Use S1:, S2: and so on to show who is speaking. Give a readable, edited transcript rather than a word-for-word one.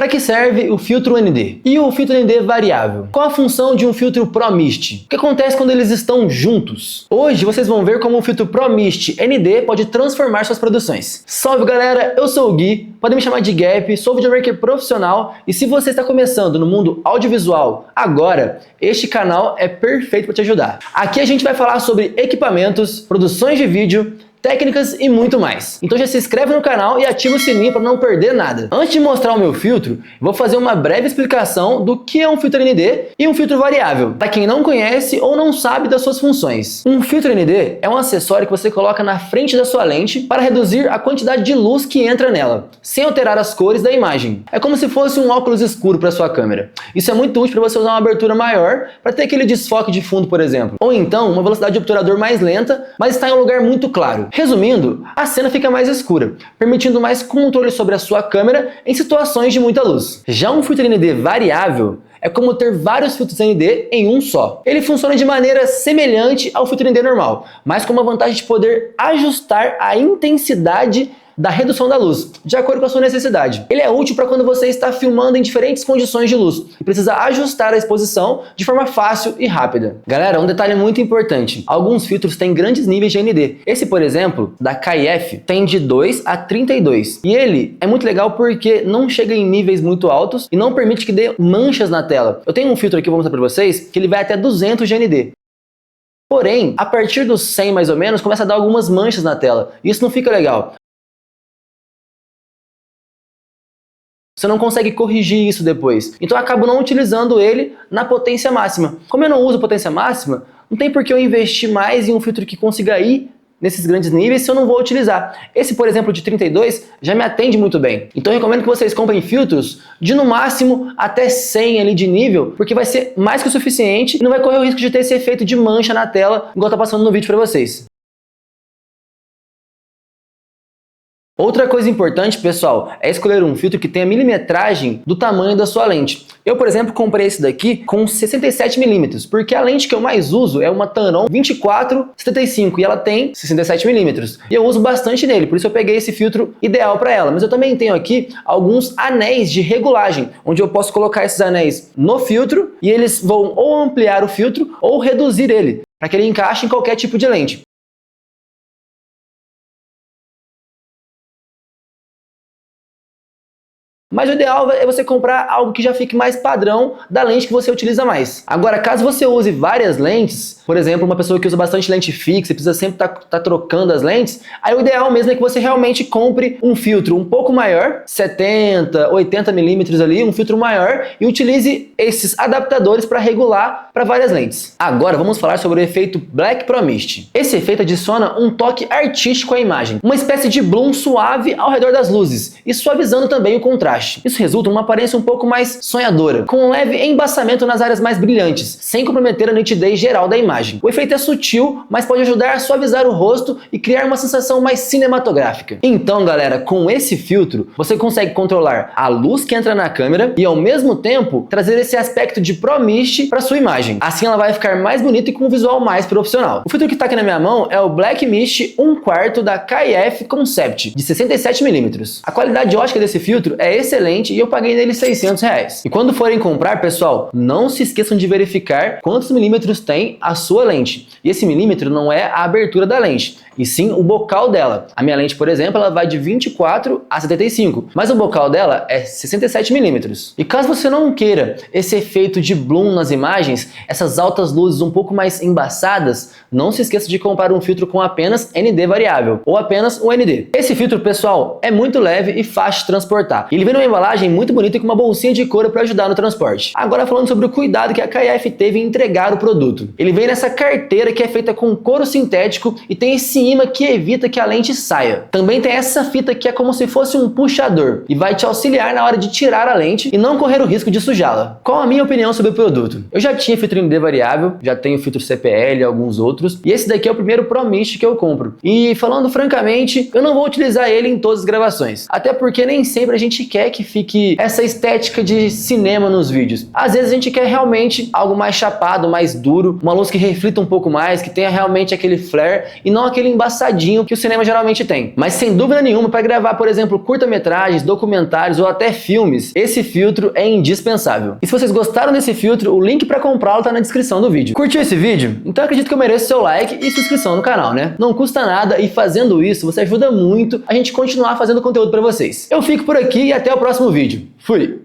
S1: Para que serve o filtro ND? E o filtro ND variável? Qual a função de um filtro Pro Mist? O que acontece quando eles estão juntos? Hoje vocês vão ver como o filtro Pro Mist ND pode transformar suas produções. Salve galera, eu sou o Gui, podem me chamar de Gap, sou videomaker profissional e se você está começando no mundo audiovisual agora, este canal é perfeito para te ajudar. Aqui a gente vai falar sobre equipamentos, produções de vídeo, técnicas e muito mais. Então já se inscreve no canal e ativa o sininho para não perder nada. Antes de mostrar o meu filtro, vou fazer uma breve explicação do que é um filtro ND e um filtro variável, para quem não conhece ou não sabe das suas funções. Um filtro ND é um acessório que você coloca na frente da sua lente para reduzir a quantidade de luz que entra nela, sem alterar as cores da imagem. É como se fosse um óculos escuro para sua câmera. Isso é muito útil para você usar uma abertura maior para ter aquele desfoque de fundo, por exemplo. Ou então, uma velocidade de obturador mais lenta, mas está em um lugar muito claro. Resumindo, a cena fica mais escura, permitindo mais controle sobre a sua câmera em situações de muita luz. Já um filtro ND variável é como ter vários filtros ND em um só. Ele funciona de maneira semelhante ao filtro ND normal, mas com uma vantagem de poder ajustar a intensidade da redução da luz, de acordo com a sua necessidade. Ele é útil para quando você está filmando em diferentes condições de luz e precisa ajustar a exposição de forma fácil e rápida. Galera, um detalhe muito importante, alguns filtros têm grandes níveis de ND. Esse, por exemplo, da KF, tem de 2 a 32. E ele é muito legal porque não chega em níveis muito altos e não permite que dê manchas na tela. Eu tenho um filtro aqui, vou mostrar para vocês, que ele vai até 200 de ND. Porém, a partir dos 100 mais ou menos, começa a dar algumas manchas na tela. Isso não fica legal. Você não consegue corrigir isso depois. Então eu acabo não utilizando ele na potência máxima. Como eu não uso potência máxima, não tem por que eu investir mais em um filtro que consiga ir nesses grandes níveis se eu não vou utilizar. Esse, por exemplo, de 32 já me atende muito bem. Então eu recomendo que vocês comprem filtros de no máximo até 100 ali de nível, porque vai ser mais que o suficiente e não vai correr o risco de ter esse efeito de mancha na tela, igual tá passando no vídeo para vocês. Outra coisa importante, pessoal, é escolher um filtro que tenha milimetragem do tamanho da sua lente. Eu, por exemplo, comprei esse daqui com 67 mm, porque a lente que eu mais uso é uma Tamron 24-75 e ela tem 67 mm. E eu uso bastante nele, por isso eu peguei esse filtro ideal para ela. Mas eu também tenho aqui alguns anéis de regulagem, onde eu posso colocar esses anéis no filtro e eles vão ou ampliar o filtro ou reduzir ele, para que ele encaixe em qualquer tipo de lente. Mas o ideal é você comprar algo que já fique mais padrão da lente que você utiliza mais. Agora, caso você use várias lentes, por exemplo, uma pessoa que usa bastante lente fixa e precisa sempre estar trocando as lentes, aí o ideal mesmo é que você realmente compre um filtro um pouco maior, 70, 80 milímetros ali, um filtro maior, e utilize esses adaptadores para regular para várias lentes. Agora vamos falar sobre o efeito Black Pro Mist. Esse efeito adiciona um toque artístico à imagem, uma espécie de bloom suave ao redor das luzes e suavizando também o contraste. Isso resulta numa aparência um pouco mais sonhadora, com um leve embaçamento nas áreas mais brilhantes, sem comprometer a nitidez geral da imagem. O efeito é sutil, mas pode ajudar a suavizar o rosto e criar uma sensação mais cinematográfica. Então, galera, com esse filtro, você consegue controlar a luz que entra na câmera e, ao mesmo tempo, trazer esse aspecto de Pro Mist para sua imagem. Assim ela vai ficar mais bonita e com um visual mais profissional. O filtro que está aqui na minha mão é o Black Mist 1/4 da KF Concept, de 67 mm. A qualidade ótica desse filtro é excelente e eu paguei nele R$600. E quando forem comprar, pessoal, não se esqueçam de verificar quantos milímetros tem a sua lente. E esse milímetro não é a abertura da lente, e sim o bocal dela. A minha lente, por exemplo, ela vai de 24 a 75, mas o bocal dela é 67 milímetros. E caso você não queira esse efeito de bloom nas imagens, essas altas luzes um pouco mais embaçadas, não se esqueça de comprar um filtro com apenas ND variável, ou apenas o ND. Esse filtro, pessoal, é muito leve e fácil de transportar. Ele vem numa embalagem muito bonita e com uma bolsinha de couro para ajudar no transporte. Agora falando sobre o cuidado que a KF teve em entregar o produto. Ele vem nessa carteira que é feita com couro sintético e tem esse imã que evita que a lente saia. Também tem essa fita que é como se fosse um puxador e vai te auxiliar na hora de tirar a lente e não correr o risco de sujá-la. Qual a minha opinião sobre o produto? Eu já tinha filtro ND variável, já tenho filtro CPL e alguns outros, e esse daqui é o primeiro Pro Mist que eu compro. E falando francamente, eu não vou utilizar ele em todas as gravações, até porque nem sempre a gente quer que fique essa estética de cinema nos vídeos. Às vezes a gente quer realmente algo mais chapado, mais duro, uma luz que reflita um pouco mais, que tenha realmente aquele flare e não aquele embaçadinho que o cinema geralmente tem. Mas sem dúvida nenhuma, para gravar, por exemplo, curta-metragens, documentários ou até filmes, esse filtro é indispensável. E se vocês gostaram desse filtro, o link para comprá-lo tá na descrição do vídeo. Curtiu esse vídeo? Então eu acredito que eu mereço seu like e inscrição no canal, né? Não custa nada e fazendo isso, você ajuda muito a gente continuar fazendo conteúdo para vocês. Eu fico por aqui e até o próximo vídeo. Fui!